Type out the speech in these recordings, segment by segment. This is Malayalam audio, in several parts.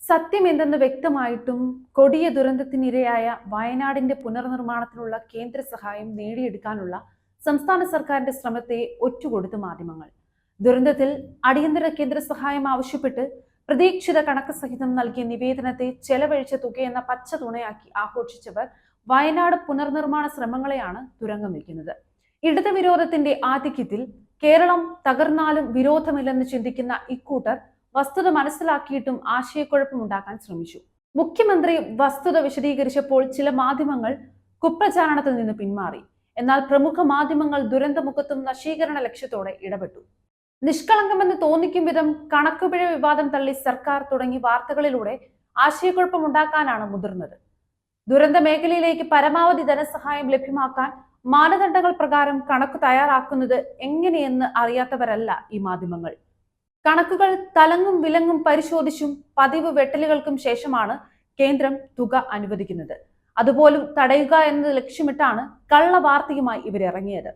സത്യം എന്തെന്ന് വ്യക്തമായിട്ടും കൊടിയ ദുരന്തത്തിനിരയായ വയനാടിന്റെ പുനർനിർമ്മാണത്തിനുള്ള കേന്ദ്ര സഹായം നേടിയെടുക്കാനുള്ള സംസ്ഥാന സർക്കാരിന്റെ ശ്രമത്തെ ഒറ്റുകൊടുത്തു മാധ്യമങ്ങൾ. ദുരന്തത്തിൽ അടിയന്തര കേന്ദ്ര സഹായം ആവശ്യപ്പെട്ട് പ്രതീക്ഷിത കണക്ക് സഹിതം നൽകിയ നിവേദനത്തെ ചെലവഴിച്ച തുകയെന്ന പച്ച തുണയാക്കി ആഘോഷിച്ചവർ വയനാട് പുനർനിർമ്മാണ ശ്രമങ്ങളെയാണ് തുരങ്കം വയ്ക്കുന്നത്. ഇടത് വിരോധത്തിന്റെ ആധിക്യത്തിൽ കേരളം തകർന്നാലും വിരോധമില്ലെന്ന് ചിന്തിക്കുന്ന ഇക്കൂട്ടർ വസ്തുത മനസ്സിലാക്കിയിട്ടും ആശയക്കുഴപ്പമുണ്ടാക്കാൻ ശ്രമിച്ചു. മുഖ്യമന്ത്രി വസ്തുത വിശദീകരിച്ചപ്പോൾ ചില മാധ്യമങ്ങൾ കുപ്രചാരണത്തിൽ നിന്ന് പിന്മാറി. എന്നാൽ പ്രമുഖ മാധ്യമങ്ങൾ ദുരന്തമുഖത്തും നശീകരണ ലക്ഷ്യത്തോടെ ഇടപെട്ടു. നിഷ്കളങ്കമെന്ന് തോന്നിക്കും വിധം കണക്കുപിഴ വിവാദം തള്ളി സർക്കാർ തുടങ്ങി വാർത്തകളിലൂടെ ആശയക്കുഴപ്പമുണ്ടാക്കാനാണ് മുതിർന്നത്. ദുരന്ത മേഖലയിലേക്ക് പരമാവധി ധനസഹായം ലഭ്യമാക്കാൻ മാനദണ്ഡങ്ങൾ പ്രകാരം കണക്ക് തയ്യാറാക്കുന്നത് എങ്ങനെയെന്ന് അറിയാത്തവരല്ല ഈ മാധ്യമങ്ങൾ. കണക്കുകൾ തലങ്ങും വിലങ്ങും പരിശോധിച്ചും പതിവ് വെട്ടലുകൾക്കും ശേഷമാണ് കേന്ദ്രം തുക അനുവദിക്കുന്നത്. അതുപോലും തടയുക എന്നത് ലക്ഷ്യമിട്ടാണ് കള്ള വാർത്തയുമായി ഇവരിറങ്ങിയത്.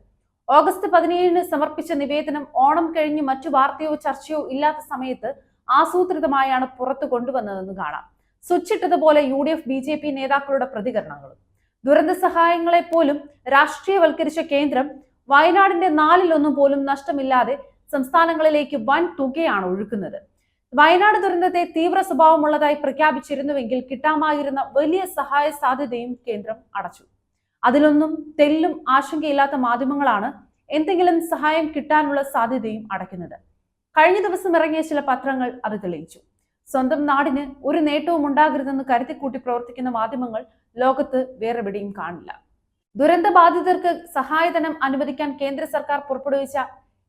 ഓഗസ്റ്റ് 17 സമർപ്പിച്ച നിവേദനം ഓണം കഴിഞ്ഞ് മറ്റു വാർത്തയോ ചർച്ചയോ ഇല്ലാത്ത സമയത്ത് ആസൂത്രിതമായാണ് പുറത്തു കൊണ്ടുവന്നതെന്ന് കാണാം. സ്വിച്ചിട്ടതുപോലെ UDF BJP നേതാക്കളുടെ പ്രതികരണങ്ങളും. ദുരന്ത സഹായങ്ങളെ പോലും രാഷ്ട്രീയവൽക്കരിച്ച കേന്ദ്രം വയനാടിന്റെ 1/4 പോലും നഷ്ടമില്ലാതെ സംസ്ഥാനങ്ങളിലേക്ക് വൻ തുകയാണ് ഒഴുക്കുന്നത്. വയനാട് ദുരന്തത്തെ തീവ്ര സ്വഭാവമുള്ളതായി പ്രഖ്യാപിച്ചിരുന്നുവെങ്കിൽ കിട്ടാമായിരുന്ന വലിയ സഹായ സാധ്യതയും കേന്ദ്രം അടച്ചു. അതിലൊന്നും തെല്ലും ആശങ്കയില്ലാത്ത മാധ്യമങ്ങളാണ് എന്തെങ്കിലും സഹായം കിട്ടാനുള്ള സാധ്യതയും അടയ്ക്കുന്നത്. കഴിഞ്ഞ ദിവസം ഇറങ്ങിയ ചില പത്രങ്ങൾ അത് തെളിയിച്ചു. സ്വന്തം നാടിന് ഒരു നേട്ടവും ഉണ്ടാകരുതെന്ന് കരുതിക്കൂട്ടി പ്രവർത്തിക്കുന്ന മാധ്യമങ്ങൾ ലോകത്ത് വേറെവിടെയും കാണില്ല. ദുരന്ത ബാധിതർക്ക് സഹായധനം അനുവദിക്കാൻ കേന്ദ്ര സർക്കാർ പുറപ്പെടുവിച്ച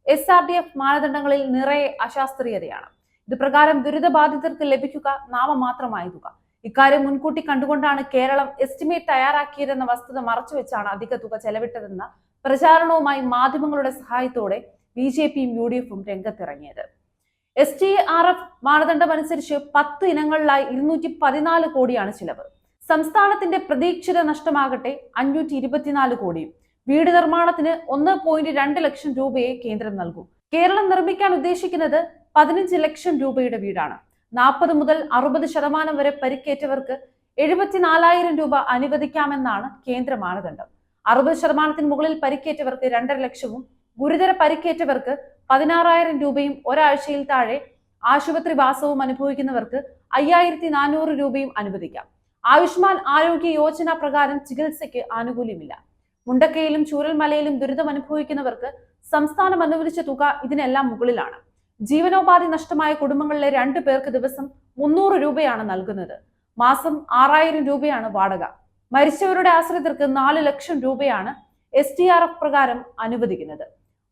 SRDF മാനദണ്ഡങ്ങളിൽ നിറയെ അശാസ്ത്രീയതയാണ്. ഇത് പ്രകാരം ദുരിതബാധിതർക്ക് ലഭിക്കുക നാമമാത്രമായ തുക. ഇക്കാര്യം മുൻകൂട്ടി കണ്ടുകൊണ്ടാണ് കേരളം എസ്റ്റിമേറ്റ് തയ്യാറാക്കിയതെന്ന വസ്തുത മറച്ചുവെച്ചാണ് അധിക തുക ചെലവിട്ടതെന്ന പ്രചാരണവുമായി മാധ്യമങ്ങളുടെ സഹായത്തോടെ BJPയും UDFും രംഗത്തിറങ്ങിയത്. STRF മാനദണ്ഡമനുസരിച്ച് 10 ഇനങ്ങളിലായി 214 കോടിയാണ് ചിലവ്. സംസ്ഥാനത്തിന്റെ പ്രതീക്ഷിത നഷ്ടമാകട്ടെ 524 കോടിയും. വീട് നിർമ്മാണത്തിന് 1.2 ലക്ഷം രൂപയെ കേന്ദ്രം നൽകും. കേരളം നിർമ്മിക്കാൻ ഉദ്ദേശിക്കുന്നത് 15 ലക്ഷം രൂപയുടെ വീടാണ്. 40 മുതൽ 60% വരെ പരിക്കേറ്റവർക്ക് 74,000 രൂപ അനുവദിക്കാമെന്നാണ് കേന്ദ്ര മാനദണ്ഡം. 60% മുകളിൽ പരിക്കേറ്റവർക്ക് 2.5 ലക്ഷവും ഗുരുതര പരിക്കേറ്റവർക്ക് 16,000 രൂപയും ഒരാഴ്ചയിൽ താഴെ ആശുപത്രി വാസവും അനുഭവിക്കുന്നവർക്ക് 5,400 രൂപയും അനുവദിക്കാം. ആയുഷ്മാൻ ആരോഗ്യ യോജന പ്രകാരം ചികിത്സയ്ക്ക് ആനുകൂല്യമില്ല. മുണ്ടക്കയിലും ചൂരൽമലയിലും ദുരിതം അനുഭവിക്കുന്നവർക്ക് സംസ്ഥാനം അനുവദിച്ച തുക ഇതിനെല്ലാം മുകളിലാണ്. ജീവനോപാധി നഷ്ടമായ കുടുംബങ്ങളിലെ 2 പേർക്ക് ദിവസം 300 രൂപയാണ് നൽകുന്നത്. മാസം 6,000 രൂപയാണ് വാടക. മരിച്ചവരുടെ ആശ്രിതർക്ക് 4 ലക്ഷം രൂപയാണ് STRF പ്രകാരം അനുവദിക്കുന്നത്.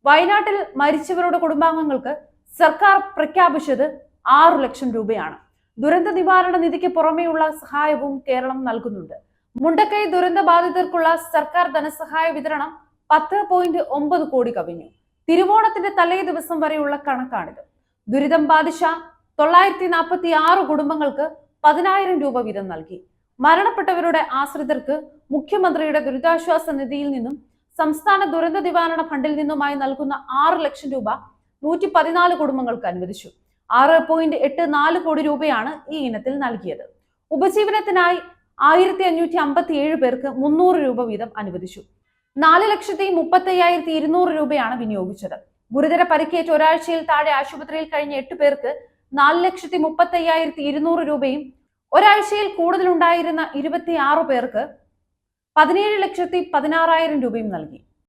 വയനാട്ടിൽ മരിച്ചവരുടെ കുടുംബാംഗങ്ങൾക്ക് സർക്കാർ പ്രഖ്യാപിച്ചത് 6 ലക്ഷം രൂപയാണ്. ദുരന്ത നിവാരണ നിധിക്ക് പുറമെയുള്ള സഹായവും കേരളം നൽകുന്നുണ്ട്. മുണ്ടക്കൈ ദുരന്ത ബാധിതർക്കുള്ള സർക്കാർ ധനസഹായ വിതരണം 10.9 കോടി കവിഞ്ഞു. തിരുവോണത്തിന്റെ തലേ ദിവസം വരെയുള്ള കണക്കാണിത്. ദുരിതം ബാധിച്ച 946 കുടുംബങ്ങൾക്ക് 10,000 രൂപ വീതം നൽകി. മരണപ്പെട്ടവരുടെ ആശ്രിതർക്ക് മുഖ്യമന്ത്രിയുടെ ദുരിതാശ്വാസ നിധിയിൽ നിന്നും സംസ്ഥാന ദുരന്ത നിവാരണ ഫണ്ടിൽ നിന്നുമായി നൽകുന്ന 6 ലക്ഷം രൂപ 114 കുടുംബങ്ങൾക്ക് അനുവദിച്ചു. 6.84 കോടി രൂപയാണ് ഈ ഇനത്തിൽ നൽകിയത്. ഉപജീവനത്തിനായി 1,557 പേർക്ക് 300 രൂപ വീതം അനുവദിച്ചു. 4,35,200 രൂപയാണ് വിനിയോഗിച്ചത്. ഗുരുതര പരിക്കേറ്റ് ഒരാഴ്ചയിൽ താഴെ ആശുപത്രിയിൽ കഴിഞ്ഞ 8 പേർക്ക് 4,35,200 രൂപയും ഒരാഴ്ചയിൽ കൂടുതലുണ്ടായിരുന്ന 26 പേർക്ക് 17,16,000 രൂപയും നൽകി.